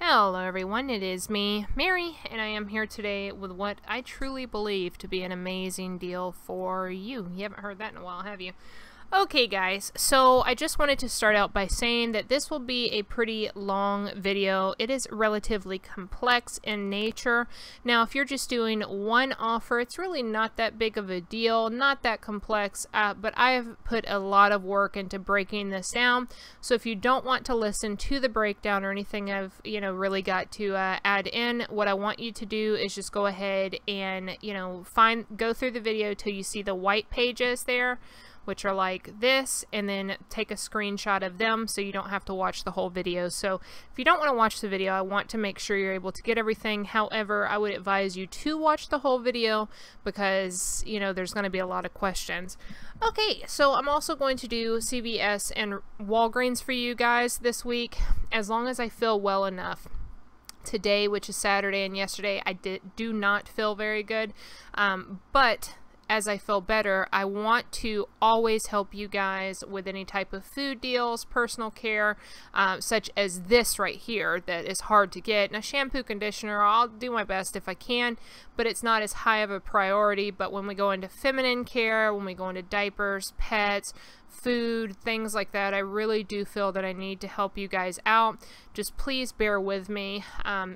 Hello everyone, it is me, Mary, and I am here today with what I truly believe to be an amazing deal for you. You haven't heard that in a while, have you? Okay guys, so I just wanted to start out by saying that this will be a pretty long video. It is relatively complex in nature. Now if you're just doing one offer, it's really not that big of a deal, not that complex, but I have put a lot of work into breaking this down. So if you don't want to listen to the breakdown or anything I've really got to add in, what I want you to do is just go ahead and go through the video till you see the white pages there, which are like this, and then take a screenshot of them so you don't have to watch the whole video. So if you don't want to watch the video, I want to make sure you're able to get everything. However, I would advise you to watch the whole video because there's going to be a lot of questions. Okay, so I'm also going to do CVS and Walgreens for you guys this week, as long as I feel well enough. Today, which is Saturday, and yesterday I do not feel very good, but as I feel better, I want to always help you guys with any type of food deals, personal care, such as this right here that is hard to get. Now, shampoo, conditioner, I'll do my best if I can, but it's not as high of a priority. But when we go into feminine care, when we go into diapers, pets, food, things like that, I really do feel that I need to help you guys out. Just please bear with me.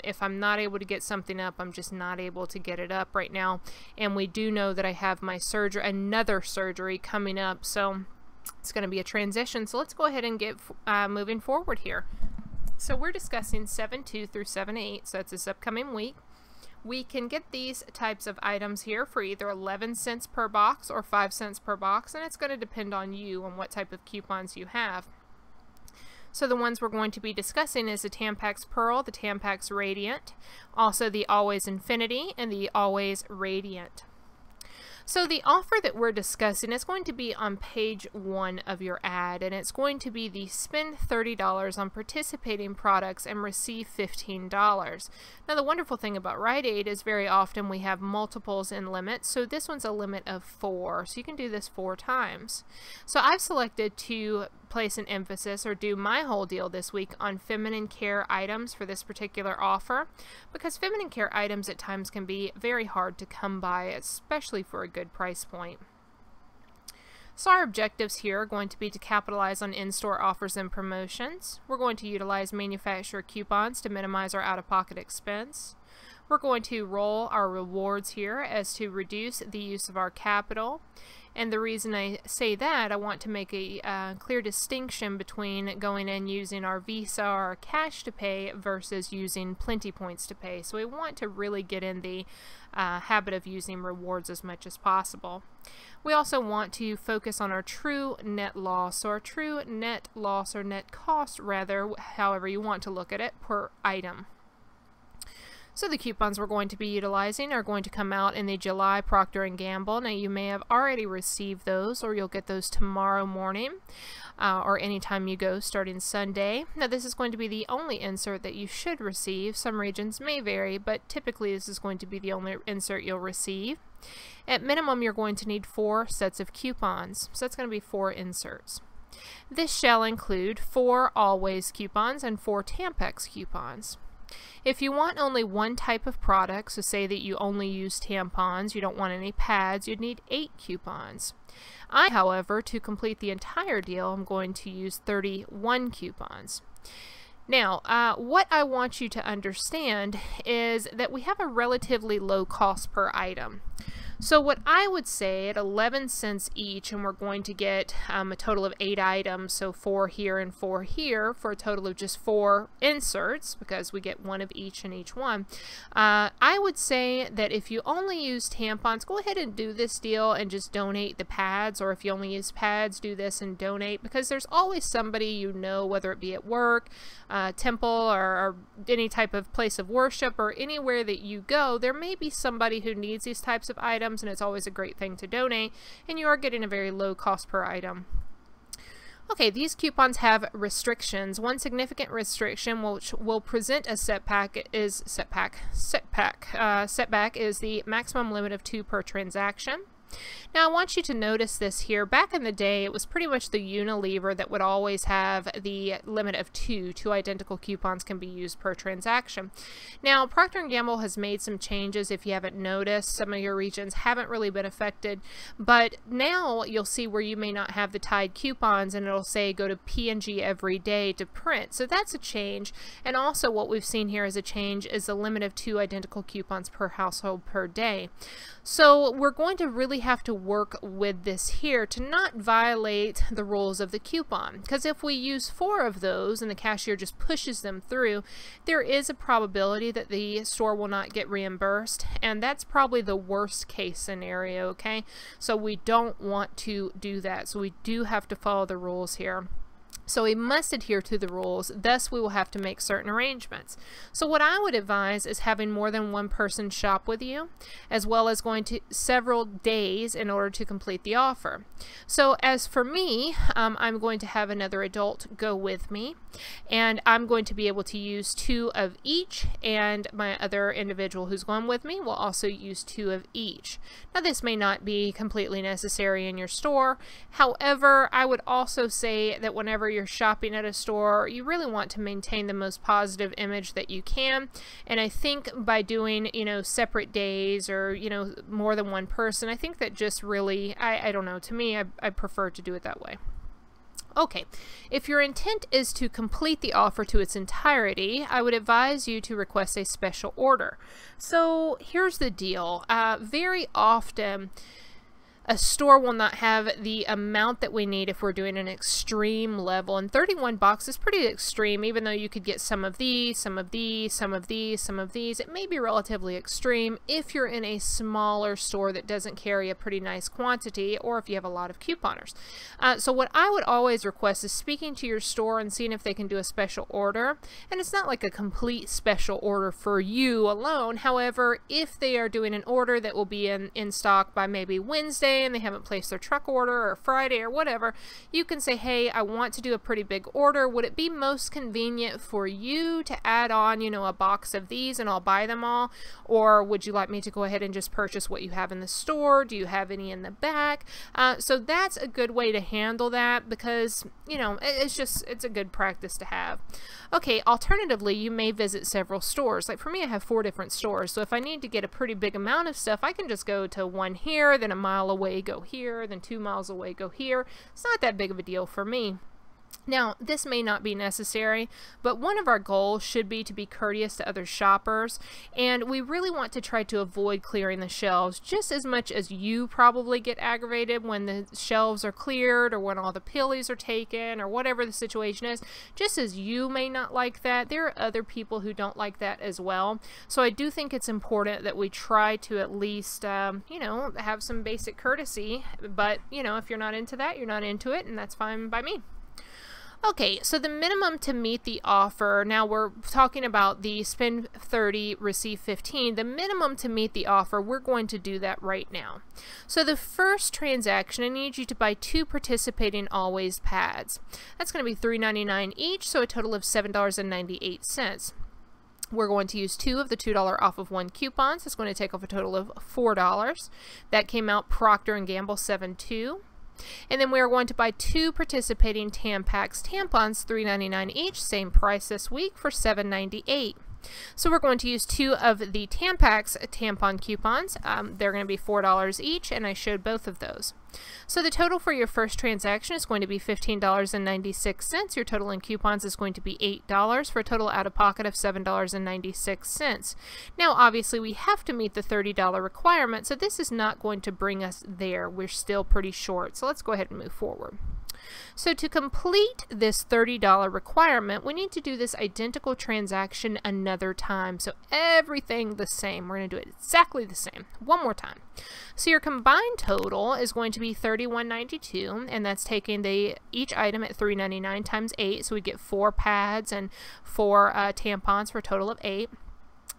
If I'm not able to get something up, I'm just not able to get it up right now. And we do know that I have my surgery, another surgery coming up, so it's going to be a transition. So let's go ahead and get moving forward here. So we're discussing 7/2 through 7/8, so that's this upcoming week. We can get these types of items here for either 11 cents per box or 5 cents per box, and it's going to depend on you and what type of coupons you have. So the ones we're going to be discussing is the Tampax Pearl, the Tampax Radiant, also the Always Infinity, and the Always Radiant. So the offer that we're discussing is going to be on page 1 of your ad, and it's going to be the spend $30 on participating products and receive $15. Now the wonderful thing about Rite Aid is very often we have multiples in limits, so this one's a limit of 4, so you can do this 4 times. So I've selected to place an emphasis or do my whole deal this week on feminine care items for this particular offer, because feminine care items at times can be very hard to come by, especially for a good price point. So our objectives here are going to be to capitalize on in-store offers and promotions. We're going to utilize manufacturer coupons to minimize our out-of-pocket expense. We're going to roll our rewards here as to reduce the use of our capital. And the reason I say that, I want to make a clear distinction between going and using our Visa or cash to pay versus using Plenty Points to pay. So we want to really get in the habit of using rewards as much as possible. We also want to focus on our true net loss, or true net loss, or net cost rather, however you want to look at it, per item. So the coupons we're going to be utilizing are going to come out in the July Procter & Gamble. Now you may have already received those, or you'll get those tomorrow morning, or anytime you go starting Sunday. Now this is going to be the only insert that you should receive. Some regions may vary, but typically this is going to be the only insert you'll receive. At minimum, you're going to need 4 sets of coupons, so that's going to be 4 inserts. This shall include 4 Always coupons and 4 Tampax coupons. If you want only one type of product, so say that you only use tampons, you don't want any pads, you'd need 8 coupons. However, to complete the entire deal, I'm going to use 31 coupons. Now, what I want you to understand is that we have a relatively low cost per item. So what I would say at 11 cents each, and we're going to get a total of 8 items, so 4 here and 4 here, for a total of just 4 inserts, because we get 1 of each in each one. I would say that if you only use tampons, go ahead and do this deal and just donate the pads, or if you only use pads, do this and donate, because there's always somebody whether it be at work, temple, or any type of place of worship, or anywhere that you go, there may be somebody who needs these types of items, and it's always a great thing to donate, and you are getting a very low cost per item. Okay, these coupons have restrictions. One significant restriction which will present a setback is the maximum limit of 2 per transaction. Now I want you to notice this here. Back in the day, it was pretty much the Unilever that would always have the limit of two identical coupons can be used per transaction. Now Procter & Gamble has made some changes. If you haven't noticed, some of your regions haven't really been affected, but now you'll see where you may not have the tied coupons and it'll say go to P&G every day to print. So that's a change. And also what we've seen here as a change is the limit of 2 identical coupons per household per day. So we're going to really have to work with this here to not violate the rules of the coupon, because if we use 4 of those and the cashier just pushes them through, there is a probability that the store will not get reimbursed, and that's probably the worst case scenario. Okay, so we don't want to do that, so we do have to follow the rules here. So we must adhere to the rules, thus we will have to make certain arrangements. So what I would advise is having more than one person shop with you, as well as going to several days in order to complete the offer. So as for me, I'm going to have another adult go with me, and I'm going to be able to use 2 of each, and my other individual who's going with me will also use 2 of each. Now this may not be completely necessary in your store. However, I would also say that whenever you're shopping at a store, you really want to maintain the most positive image that you can, and I think by doing, you know, separate days or, you know, more than one person, I think that just really, I don't know, to me, I prefer to do it that way. Okay, if your intent is to complete the offer to its entirety, I would advise you to request a special order. So here's the deal. Very often, a store will not have the amount that we need if we're doing an extreme level, and 31 boxes is pretty extreme. Even though you could get some of these, some of these, some of these, some of these, it may be relatively extreme if you're in a smaller store that doesn't carry a pretty nice quantity, or if you have a lot of couponers. So what I would always request is speaking to your store and seeing if they can do a special order, and it's not like a complete special order for you alone. However, if they are doing an order that will be in stock by maybe Wednesday, and they haven't placed their truck order, or Friday or whatever, you can say, hey, I want to do a pretty big order. Would it be most convenient for you to add on, you know, a box of these and I'll buy them all? Or would you like me to go ahead and just purchase what you have in the store? Do you have any in the back? So that's a good way to handle that, because, you know, it's a good practice to have. Okay, alternatively, you may visit several stores. Like for me, I have 4 different stores, so if I need to get a pretty big amount of stuff, I can just go to one here, then a mile away go here, then 2 miles away go here. It's not that big of a deal for me. Now, this may not be necessary, but one of our goals should be to be courteous to other shoppers, and we really want to try to avoid clearing the shelves just as much as you probably get aggravated when the shelves are cleared, or when all the pillies are taken, or whatever the situation is. Just as you may not like that, there are other people who don't like that as well. So I do think it's important that we try to at least, you know, have some basic courtesy, but, you know, if you're not into that, you're not into it, and that's fine by me. Okay, so the minimum to meet the offer, now we're talking about the spend 30, receive 15. The minimum to meet the offer, we're going to do that right now. So the first transaction, I need you to buy 2 participating Always pads. That's going to be $3.99 each, so a total of $7.98. We're going to use 2 of the $2 off of 1 coupons. It's going to take off a total of $4. That came out Procter & Gamble 7.2. And then we are going to buy 2 participating Tampax tampons, $3.99 each, same price this week for $7.98. So we're going to use 2 of the Tampax tampon coupons. They're going to be $4 each, and I showed both of those. So the total for your first transaction is going to be $15.96. Your total in coupons is going to be $8 for a total out of pocket of $7.96. Now obviously we have to meet the $30 requirement, so this is not going to bring us there. We're still pretty short, so let's go ahead and move forward. So to complete this $30 requirement, we need to do this identical transaction another time. So everything the same. We're going to do it exactly the same. One more time. So your combined total is going to be $31.92, and that's taking each item at $3.99 times 8. So we get 4 pads and 4 tampons for a total of 8.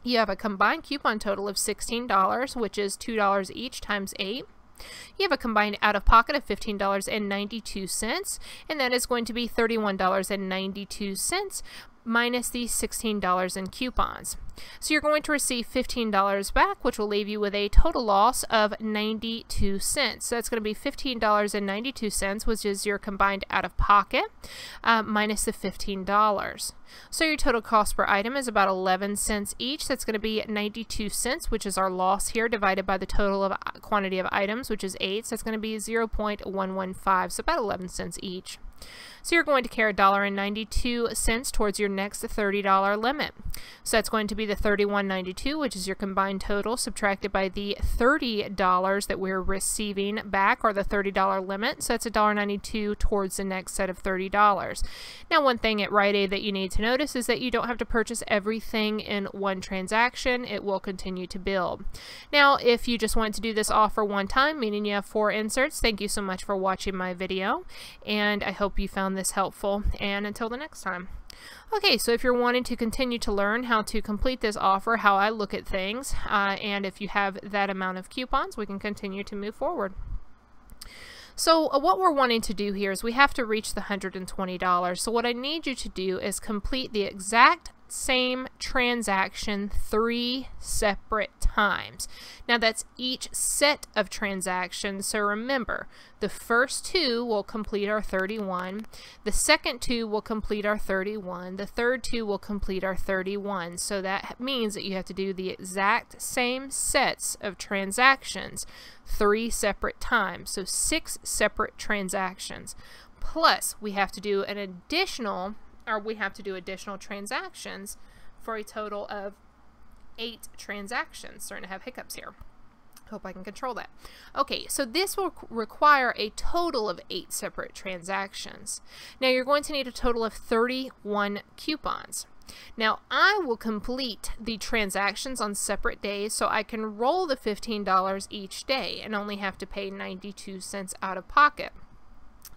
You have a combined coupon total of $16, which is $2 each times 8. You have a combined out-of-pocket of $15.92, and that is going to be $31.92. minus the $16 in coupons. So you're going to receive $15 back, which will leave you with a total loss of 92 cents. So that's going to be $15.92, which is your combined out-of-pocket, minus the $15. So your total cost per item is about 11 cents each. That's going to be 92 cents, which is our loss here, divided by the total of quantity of items, which is 8. So that's going to be 0.115, so about 11 cents each. So you're going to carry $1.92 towards your next $30 limit. So that's going to be the $31.92, which is your combined total, subtracted by the $30 that we're receiving back, or the $30 limit. So that's $1.92 towards the next set of $30. Now, one thing at Rite Aid that you need to notice is that you don't have to purchase everything in one transaction. It will continue to build. Now, if you just want to do this offer one time, meaning you have 4 inserts, thank you so much for watching my video, and I hope you found this helpful, and until the next time. Okay, so if you're wanting to continue to learn how to complete this offer, how I look at things, and if you have that amount of coupons, we can continue to move forward. So what we're wanting to do here is we have to reach the $120. So what I need you to do is complete the exact same transaction 3 separate times. Now that's each set of transactions, so remember, the first 2 will complete our 31, the second 2 will complete our 31, the third 2 will complete our 31. So that means that you have to do the exact same sets of transactions 3 separate times, so 6 separate transactions. Plus we have to do an additional transactions for a total of 8 transactions. Starting to have hiccups here. Hope I can control that. Okay, so this will require a total of 8 separate transactions. Now you're going to need a total of 31 coupons. Now I will complete the transactions on separate days so I can roll the $15 each day and only have to pay 92 cents out of pocket.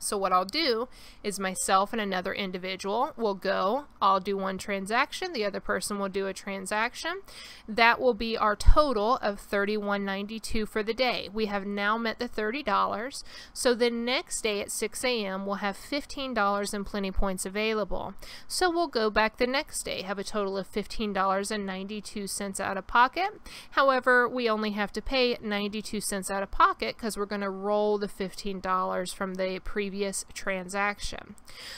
So what I'll do is myself and another individual will go, I'll do one transaction, the other person will do a transaction. That will be our total of $31.92 for the day. We have now met the $30, so the next day at 6 a.m. we'll have $15 in plenty points available. So we'll go back the next day, have a total of $15.92 out of pocket. However, we only have to pay 92 cents out of pocket because we're going to roll the $15 from the previous transaction.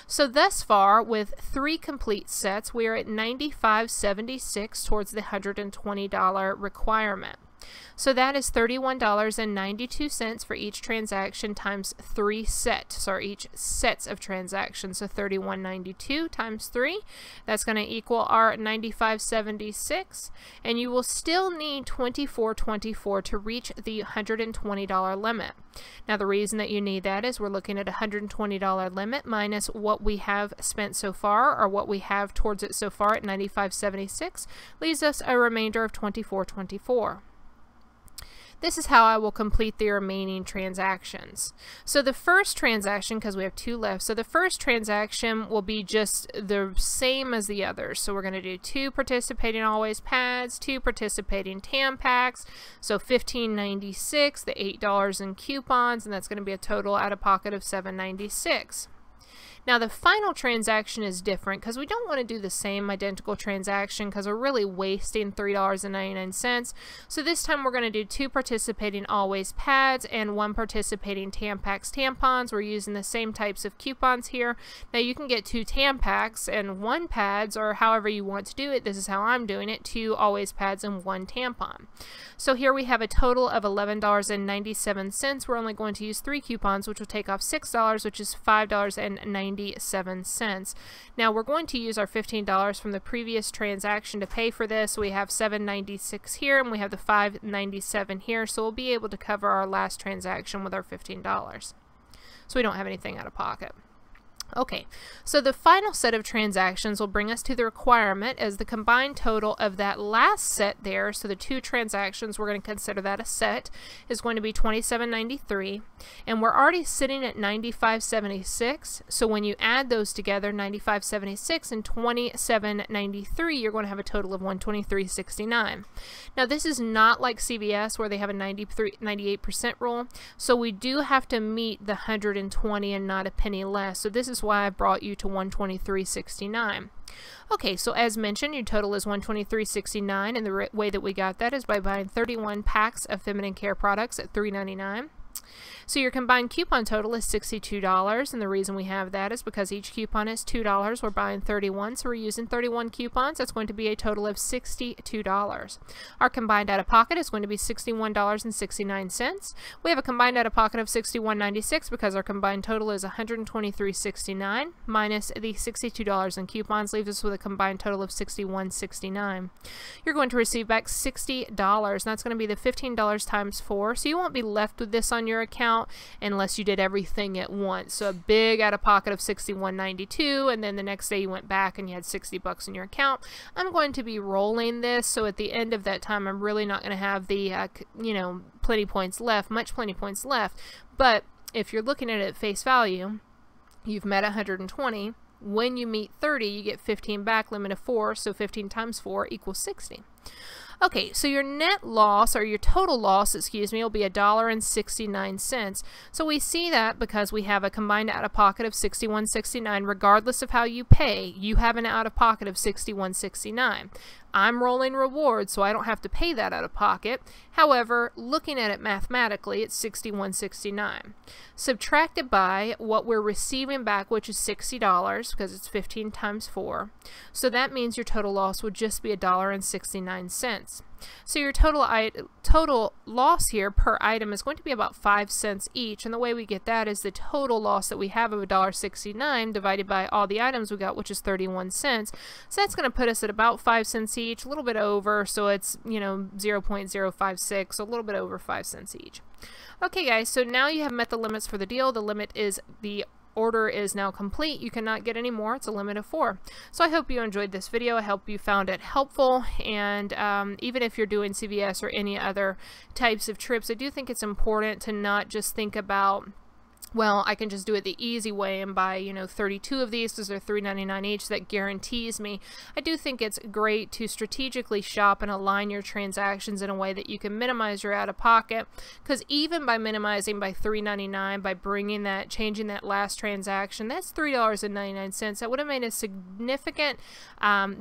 So thus far, with 3 complete sets, we are at $95.76 towards the $120 requirement. So that is $31.92 for each transaction times 3 sets, or each sets of transactions. So $31.92 times 3, that's going to equal our $95.76, and you will still need $24.24 to reach the $120 limit. Now the reason that you need that is we're looking at a $120 limit minus what we have spent so far, or what we have towards it so far at $95.76, leaves us a remainder of $24.24. This is how I will complete the remaining transactions. So the first transaction, because we have 2 left, so the first transaction will be just the same as the others. So we're going to do 2 participating always pads, 2 participating Tampaks, so $15.96, the $8 in coupons, and that's going to be a total out of pocket of $7.96. Now the final transaction is different because we don't want to do the same identical transaction because we're really wasting $3.99. So this time we're going to do 2 participating always pads and 1 participating Tampaks tampons. We're using the same types of coupons here. Now you can get 2 Tampaks and 1 pads, or however you want to do it. This is how I'm doing it: 2 always pads and 1 tampon. So here we have a total of $11.97. We're only going to use 3 coupons, which will take off $6, which is $5.97. Now we're going to use our $15 from the previous transaction to pay for this. We have $7.96 here, and we have the $5.97 here, so we'll be able to cover our last transaction with our $15. So we don't have anything out of pocket. Okay, so the final set of transactions will bring us to the requirement as the combined total of that last set there, so the 2 transactions, we're going to consider that a set, is going to be $27.93, and we're already sitting at $95.76, so when you add those together, $95.76 and $27.93, you're going to have a total of $123.69. Now this is not like CVS where they have a 98% rule, so we do have to meet the 120 and not a penny less, so this is why I brought you to $123.69. Okay, so as mentioned, your total is $123.69, and the way that we got that is by buying 31 packs of feminine care products at $3.99. So your combined coupon total is $62, and the reason we have that is because each coupon is $2. We're buying 31, so we're using 31 coupons. That's going to be a total of $62. Our combined out-of-pocket is going to be $61.69. We have a combined out-of-pocket of $61.96 because our combined total is $123.69 minus the $62 in coupons leaves us with a combined total of $61.69. You're going to receive back $60, and that's going to be the $15 times 4, so you won't be left with this on your account unless you did everything at once. So a big out-of-pocket of $61.92, and then the next day you went back and you had $60 in your account. I'm going to be rolling this, so at the end of that time I'm really not going to have the plenty points left, much plenty points left. But if you're looking at it at face value, you've met 120. When you meet 30, you get 15 back, limit of 4, so 15 times 4 equals 60. Okay, so your net loss, or your total loss, excuse me, will be $1.69. So we see that because we have a combined out-of-pocket of $61.69. Regardless of how you pay, you have an out-of-pocket of $61.69. I'm rolling rewards, so I don't have to pay that out of pocket. However, looking at it mathematically, it's $61.69. Subtracted by what we're receiving back, which is $60, because it's 15 times 4. So that means your total loss would just be $1.69. So your total loss here per item is going to be about 5 cents each, and the way we get that is the total loss that we have of $1.69 divided by all the items we got, which is 31 cents. So that's going to put us at about 5 cents each, a little bit over, so it's 0.056, so a little bit over 5 cents each. Okay guys, so now you have met the limits for the deal. The limit is the order is now complete. You cannot get any more. It's a limit of 4. So I hope you enjoyed this video. I hope you found it helpful, and even if you're doing CVS or any other types of trips, I do think it's important to not just think about, well, I can just do it the easy way and buy, 32 of these because they're $3.99 each. That guarantees me. I do think it's great to strategically shop and align your transactions in a way that you can minimize your out-of-pocket, because even by minimizing by $3.99, by changing that last transaction, that's $3.99. That would have made a significant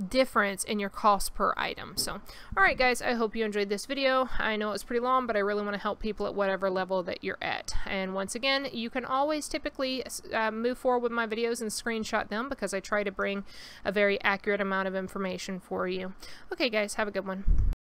difference in your cost per item. So, alright guys, I hope you enjoyed this video. I know it's pretty long, but I really want to help people at whatever level that you're at. And once again, you can always typically move forward with my videos and screenshot them, because I try to bring a very accurate amount of information for you. Okay guys, have a good one.